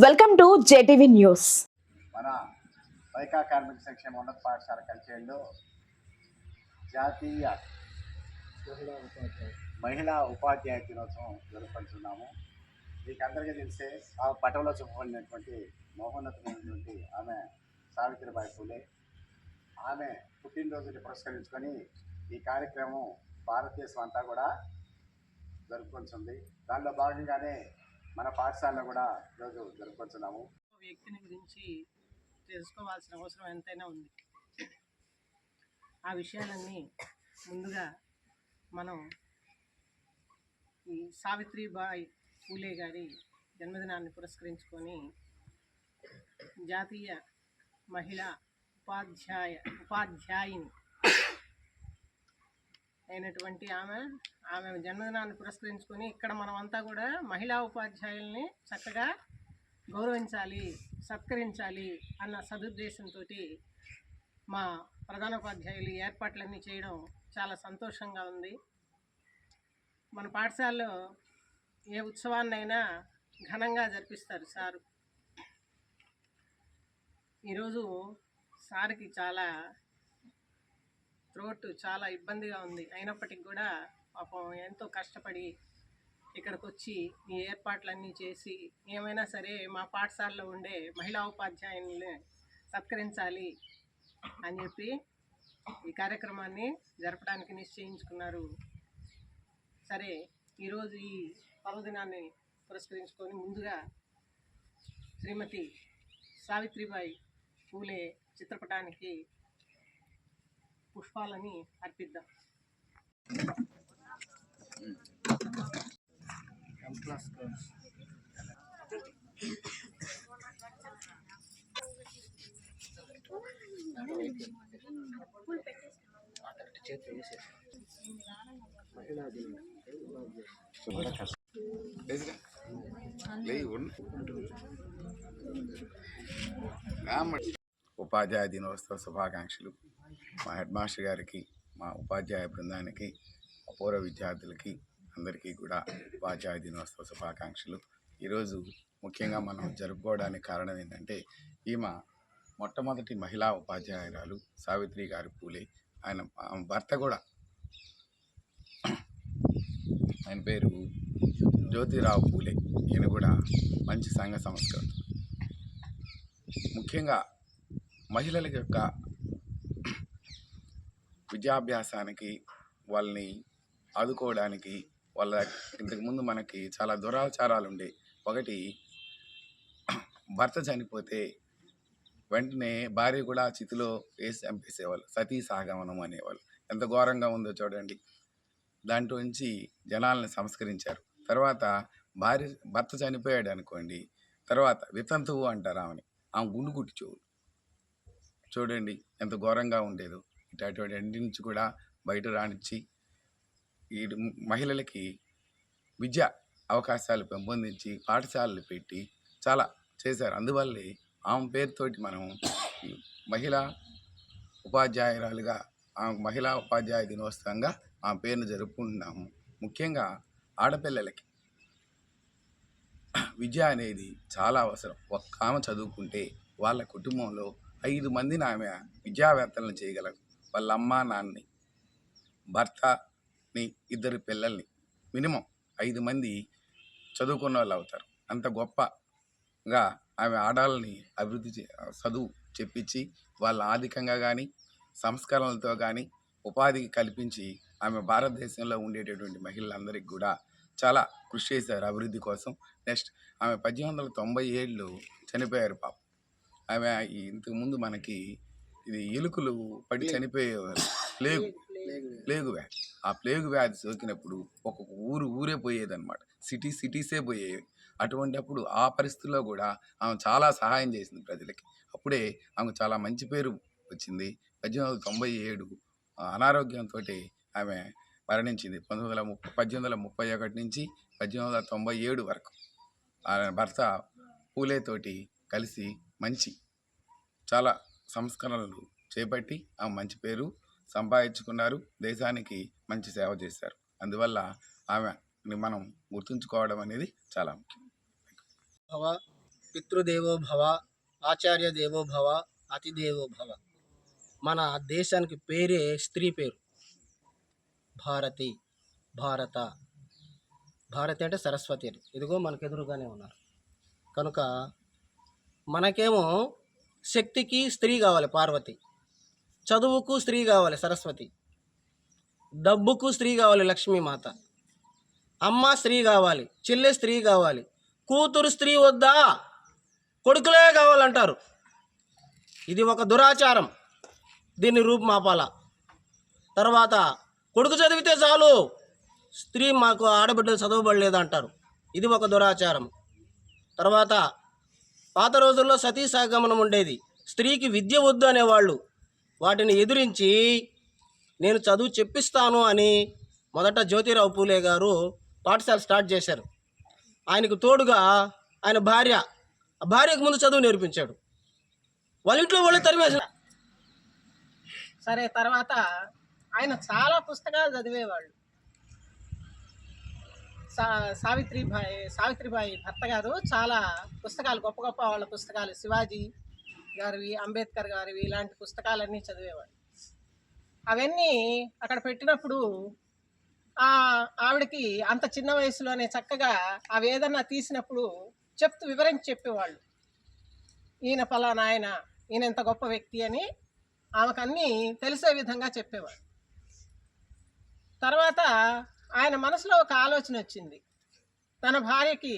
Welcome to JTV news. మన వైకా కార్మిక సంక్షేమ ఉన్నత పాఠశాల కల్చేరులో జాతీయ మహిళా ఉపాధ్యాయ దినోత్సవం జరుపుకుంటున్నాము. మీకు అందరికీ తెలిసే ఆ పటంలో చెప్పబడినటువంటి మహోన్నతమైనటువంటి ఆమె సావిత్రిబాయి పూలే. ఆమె పుట్టినరోజుని పురస్కరించుకొని ఈ కార్యక్రమం భారతదేశం అంతా కూడా జరుపుకుంటుంది. దానిలో భాగంగానే మన పాఠశాలలో కూడా ఈరోజు జరుపుకుంటున్నాము. వ్యక్తిని గురించి తెలుసుకోవాల్సిన అవసరం ఎంతైనా ఉంది. ఆ విషయాలన్నీ ముందుగా మనం ఈ సావిత్రిబాయి పూలే గారి జన్మదినాన్ని పురస్కరించుకొని జాతీయ మహిళా ఉపాధ్యాయుని అయినటువంటి ఆమె జన్మదినాన్ని పురస్కరించుకొని ఇక్కడ మనమంతా కూడా మహిళా ఉపాధ్యాయుల్ని చక్కగా గౌరవించాలి, సత్కరించాలి అన్న సదుద్దేశంతో మా ప్రధానోపాధ్యాయులు ఏర్పాట్లన్నీ చేయడం చాలా సంతోషంగా ఉంది. మన పాఠశాలలో ఏ ఉత్సవాన్నైనా ఘనంగా జరిపిస్తారు సారు. ఈరోజు సార్కి త్రోట్ చాలా ఇబ్బందిగా ఉంది. అయినప్పటికీ కూడా పాపం ఎంతో కష్టపడి ఇక్కడికి వచ్చి ఈ ఏర్పాట్లన్నీ చేసి ఏమైనా సరే మా పాఠశాలలో ఉండే మహిళా ఉపాధ్యాయుల్ని సత్కరించాలి అని చెప్పి ఈ కార్యక్రమాన్ని జరపడానికి నిశ్చయించుకున్నారు. సరే, ఈరోజు ఈ పర్వదినాన్ని పురస్కరించుకొని ముందుగా శ్రీమతి సావిత్రిబాయి పూలే చిత్రపటానికి పుష్పాలని అర్పిద్దాం. ఉపాధ్యాయ దినోత్సవ శుభాకాంక్షలు. మా హెడ్ మాస్టర్ గారికి, మా ఉపాధ్యాయ బృందానికి, అపూర్వ విద్యార్థులకి అందరికీ కూడా ఉపాధ్యాయ దినోత్సవ శుభాకాంక్షలు. ఈరోజు ముఖ్యంగా మనం జరుపుకోవడానికి కారణం ఏంటంటే ఈమె మొట్టమొదటి మహిళా ఉపాధ్యాయురాలు సావిత్రి గారు పూలే. ఆయన భర్త కూడా, ఆయన పేరు జ్యోతిరావు పూలే. ఈయన కూడా మంచి సంఘ సంస్కృతి. ముఖ్యంగా మహిళల యొక్క విద్యాభ్యాసానికి, వాళ్ళని ఆదుకోవడానికి, వాళ్ళ ఇంతకుముందు మనకి చాలా దురాచారాలు ఉండే. ఒకటి, భర్త చనిపోతే వెంటనే భార్య కూడా చితిలో వేసి చంపేసేవాళ్ళు, సతీ సాగమనం అనేవాళ్ళు. ఎంత ఘోరంగా ఉందో చూడండి. దాంట్లో నుంచి జనాలను సంస్కరించారు. తర్వాత భర్త చనిపోయాడు అనుకోండి, తర్వాత వితంతువు అంటారు ఆమె గుండు కుట్టించేవాళ్ళు. చూడండి ఎంత ఘోరంగా ఉండేదో. ఇటువంటి అన్నింటి నుంచి కూడా బయట రానిచ్చి ఈ మహిళలకి విద్యా అవకాశాలు పెంపొందించి పాఠశాలలు పెట్టి చాలా చేశారు. అందువల్లే ఆమె పేరుతోటి మనం మహిళా ఉపాధ్యాయురాలుగా, మహిళా ఉపాధ్యాయ దినోత్సవంగా ఆమె పేరును జరుపుకుంటున్నాము. ముఖ్యంగా ఆడపిల్లలకి విద్య అనేది చాలా అవసరం. ఒక్క ఆమె చదువుకుంటే వాళ్ళ కుటుంబంలో 5 మందిని ఆమె విద్యావేత్తలను చేయగలరు. వాళ్ళ అమ్మ, నాన్నని, భర్తని, 2 పిల్లల్ని, మినిమం 5 మంది చదువుకున్న వాళ్ళు అవుతారు. అంత గొప్పగా ఆమె ఆడాలని చదువు చెప్పించి వాళ్ళ ఆర్థికంగా కానీ, సంస్కరణలతో కానీ ఉపాధి కల్పించి ఆమె భారతదేశంలో ఉండేటటువంటి మహిళలందరికీ కూడా చాలా కృషి చేశారు అభివృద్ధి కోసం. నెక్స్ట్, ఆమె 1897లో చనిపోయారు పాపం. ఆమె ఇంతకుముందు మనకి ఇది ఎలుకలు పడి చనిపోయేవారు, ప్లేగు వ్యాధి. ఆ ప్లేగు వ్యాధి సోకినప్పుడు ఒక్కొక్క ఊరే పోయేదన్నమాట. సిటీసే పోయేవి. అటువంటిప్పుడు ఆ పరిస్థితుల్లో కూడా ఆమె చాలా సహాయం చేసింది ప్రజలకి. అప్పుడే ఆమె చాలా మంచి పేరు వచ్చింది. 1897 అనారోగ్యంతో ఆమె మరణించింది. 1831 నుంచి 1897 వరకు ఆమె భర్త పూలేతోటి కలిసి చాలా సంస్కరణలు చేపట్టి ఆమె మంచి పేరు సంపాదించుకున్నారు. దేశానికి మంచి సేవ చేశారు. అందువల్ల ఆమె మనం గుర్తుంచుకోవడం అనేది చాలా ముఖ్యం. పితృదేవో భవ, ఆచార్య దేవో భవ, అతిదేవో భవ. మన దేశానికి పేరే స్త్రీ పేరు. భారతి, భారత. భారతి అంటే సరస్వతి అని. ఇదిగో మనకు ఎదురుగానే ఉన్నారు. కనుక మనకేమో శక్తికి స్త్రీ కావాలి పార్వతి, చదువుకు స్త్రీ కావాలి సరస్వతి, డబ్బుకు స్త్రీ కావాలి లక్ష్మీమాత, అమ్మ స్త్రీ కావాలి, చెల్లె స్త్రీ కావాలి, కూతురు స్త్రీ వద్దా కొడుకులే కావాలంటారు. ఇది ఒక దురాచారం, దీన్ని రూపుమాపాల. తర్వాత కొడుకు చదివితే చాలు, స్త్రీ మాకు ఆడబిడ్డలు చదవబడలేదు అంటారు. ఇది ఒక దురాచారం. తర్వాత పాత రోజుల్లో సతీ సహగమనం ఉండేది, స్త్రీకి విద్య వద్దు అనేవాళ్ళు. వాటిని ఎదిరించి నేను చదువు చెప్పిస్తాను అని మొదట జ్యోతిరావు పూలే గారు పాఠశాల స్టార్ట్ చేశారు. ఆయనకు తోడుగా ఆయన భార్యకు ముందు చదువు నేర్పించాడు. వాళ్ళ ఇంట్లో వాళ్ళు తరిమేసిన. సరే, తర్వాత ఆయన చాలా పుస్తకాలు చదివేవాళ్ళు. సావిత్రిబాయి భర్త గారు చాలా పుస్తకాలు, గొప్ప గొప్ప వాళ్ళ పుస్తకాలు, శివాజీ గారివి, అంబేద్కర్ గారివి, ఇలాంటి పుస్తకాలన్నీ చదివేవాడు. అవన్నీ అక్కడ పెట్టినప్పుడు ఆవిడకి అంత చిన్న వయసులోనే చక్కగా అవి ఏదన్నా తీసినప్పుడు వివరించి చెప్పేవాళ్ళు. ఈయన పలానా ఆయన, ఈయన ఎంత గొప్ప వ్యక్తి అని ఆమెకు అన్నీ తెలిసే విధంగా చెప్పేవాడు. తర్వాత ఆయన మనసులో ఒక ఆలోచన వచ్చింది, తన భార్యకి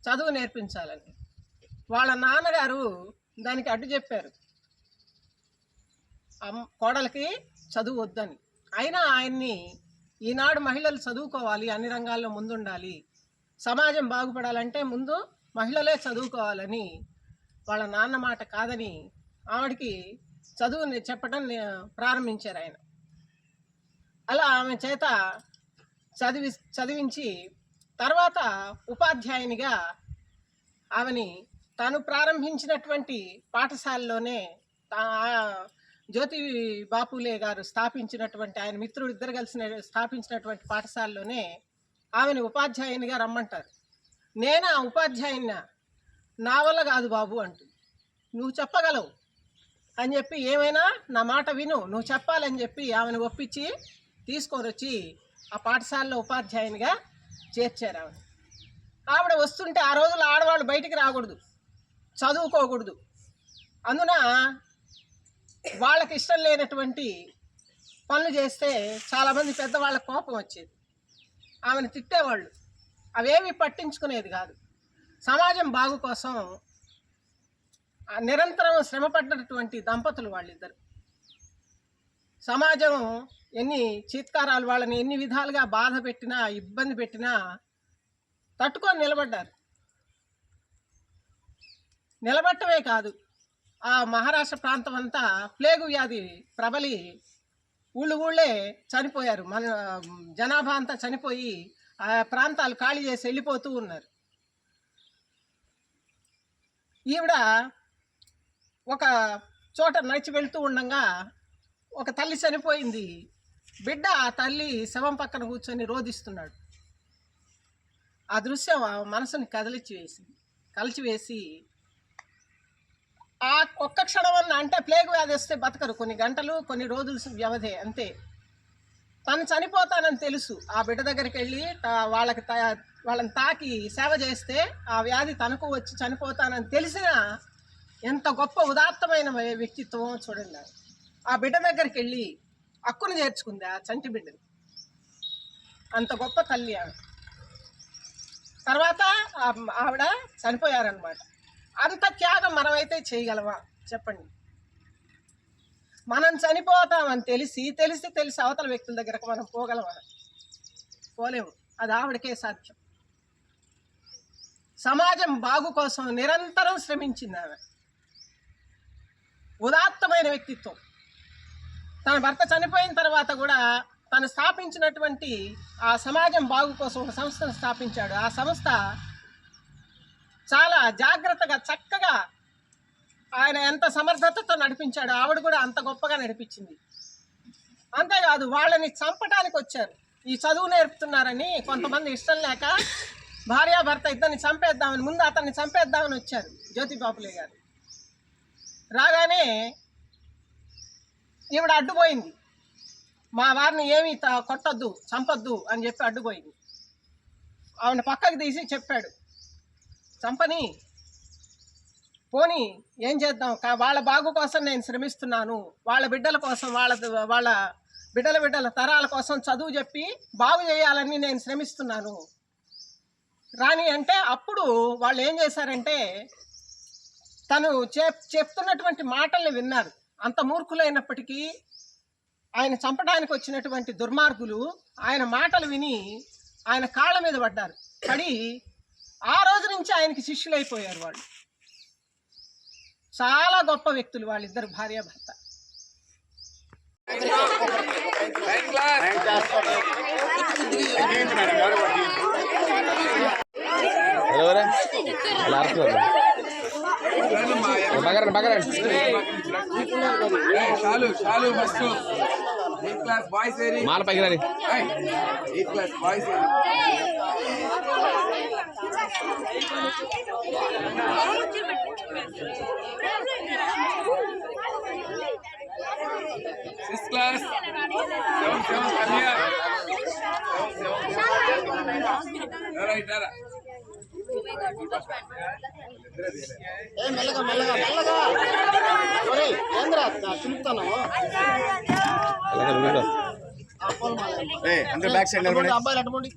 చదువు నేర్పించాలని. వాళ్ళ నాన్నగారు దానికి అడ్డు చెప్పారు, కోడలికి చదువు వద్దని. అయినా ఆయన్ని, ఈనాడు మహిళలు చదువుకోవాలి, అన్ని రంగాల్లో ముందుండాలి, సమాజం బాగుపడాలంటే ముందు మహిళలే చదువుకోవాలని వాళ్ళ నాన్న మాట కాదని ఆవిడికి చదువుని చెప్పడం ప్రారంభించారు ఆయన. అలా ఆమె చేత చదివించి తర్వాత ఉపాధ్యాయునిగా ఆమెని తాను ప్రారంభించినటువంటి పాఠశాలలోనే జ్యోతి బాపులే గారు స్థాపించినటువంటి, ఆయన మిత్రుడు ఇద్దరు కలిసి స్థాపించినటువంటి పాఠశాలలోనే ఆమెను ఉపాధ్యాయునిగా రమ్మంటారు. నేను ఆ ఉపాధ్యాయున్న, నా వల్ల కాదు బాబు అంటుంది. నువ్వు చెప్పగలవు అని చెప్పి, ఏమైనా నా మాట విను, నువ్వు చెప్పాలని చెప్పి ఆమెను ఒప్పించి తీసుకొని వచ్చి ఆ పాఠశాలలో ఉపాధ్యాయునిగా చేర్చారు. ఆవిడ వస్తుంటే, ఆ రోజుల్లో ఆడవాళ్ళు బయటికి రాకూడదు, చదువుకోకూడదు. అందున వాళ్ళకి ఇష్టం లేనటువంటి పనులు చేస్తే చాలామంది పెద్దవాళ్ళకి కోపం వచ్చేది, ఆమెను తిట్టేవాళ్ళు. అవేమి పట్టించుకునేది కాదు. సమాజం బాగు కోసం నిరంతరం శ్రమపడినటువంటి దంపతులు వాళ్ళిద్దరు. సమాజం ఎన్ని చీత్కారాలు, వాళ్ళని ఎన్ని విధాలుగా బాధ పెట్టినా, ఇబ్బంది పెట్టినా తట్టుకొని నిలబడ్డారు. నిలబట్టమే కాదు, ఆ మహారాష్ట్ర ప్రాంతం అంతా ప్లేగు వ్యాధి ప్రబలి ఊళ్ళే చనిపోయారు. మన జనాభా అంతా చనిపోయి ఆ ప్రాంతాలు ఖాళీ చేసి వెళ్ళిపోతూ ఉన్నారు. ఈవిడ ఒక చోట నడిచి వెళ్తూ ఉండగా ఒక తల్లి చనిపోయింది. బిడ్డ ఆ తల్లి శవం పక్కన కూర్చొని రోధిస్తున్నాడు. ఆ దృశ్యం మనసుని కలిచివేసి ఆ ఒక్క క్షణం అంటే ప్లేగు వ్యాధి వస్తే బతకరు, కొన్ని గంటలు కొన్ని రోజులు వ్యవధి అంతే. తను చనిపోతానని తెలుసు, ఆ బిడ్డ దగ్గరికి వెళ్ళి వాళ్ళని తాకి సేవ చేస్తే ఆ వ్యాధి తనకు వచ్చి చనిపోతానని తెలిసినా ఎంత గొప్ప ఉదాత్తమైన వ్యక్తిత్వం చూడండి. ఆ బిడ్డ దగ్గరికి వెళ్ళి అక్కును చేర్చుకుంది, ఆ చంటి బిడ్డని. అంత గొప్ప తల్లి ఆమె. తర్వాత ఆవిడ చనిపోయారనమాట. అంత త్యాగం మనమైతే చేయగలమా చెప్పండి? మనం చనిపోతామని తెలిసి అవతల వ్యక్తుల దగ్గరకు మనం పోగలమా? పోలేము. అది ఆవిడకే సాధ్యం. సమాజం బాగు కోసం నిరంతరం శ్రమించింది ఆమె. ఉదాత్తమైన వ్యక్తిత్వం. తన భర్త చనిపోయిన తర్వాత కూడా తను స్థాపించినటువంటి ఆ సమాజం బాగు కోసం ఒక సంస్థను స్థాపించాడు. ఆ సంస్థ చాలా జాగ్రత్తగా చక్కగా ఆయన ఎంత సమర్థతతో నడిపించాడు, ఆవిడ కూడా అంత గొప్పగా నడిపించింది. అంతేకాదు, వాళ్ళని చంపడానికి వచ్చారు. ఈ చదువు నేర్పుతున్నారని కొంతమంది ఇష్టం లేక భార్యాభర్త ఇద్దరిని చంపేద్దామని, ముందు అతన్ని చంపేద్దామని వచ్చారు జ్యోతిబాపులే గారు. రాగానే ఈవిడ అడ్డుపోయింది. మా వారిని ఏమీ కొట్టొద్దు, చంపొద్దు అని చెప్పి అడ్డుపోయింది. ఆవిడ పక్కకు తీసి చెప్పాడు, చంపని, పోనీ ఏం చేద్దాం, వాళ్ళ బాగు కోసం నేను శ్రమిస్తున్నాను, వాళ్ళ బిడ్డల కోసం, వాళ్ళ బిడ్డల తరాల కోసం చదువు చెప్పి బాగు చేయాలని నేను శ్రమిస్తున్నాను రాని అంటే, అప్పుడు వాళ్ళు ఏం చేశారంటే తను చెప్తున్నటువంటి మాటల్ని విన్నారు. అంత మూర్ఖులైనప్పటికీ ఆయన చంపడానికి వచ్చినటువంటి దుర్మార్గులు ఆయన మాటలు విని ఆయన కాళ్ళ మీద పడి ఆ రోజు నుంచి ఆయనకి శిష్యులైపోయారు. వాళ్ళు చాలా గొప్ప వ్యక్తులు వాళ్ళిద్దరు భార్యాభర్త. మాల పైకి రాని Sixth class, 7 come here. All right. మెల్లగా మెల్లగా మెల్లగా ఏంద్రా చులుపుతాను. అందరూ బ్యాక్ సైడ్ నిలబడి, అబ్బాయిలు అటువంటి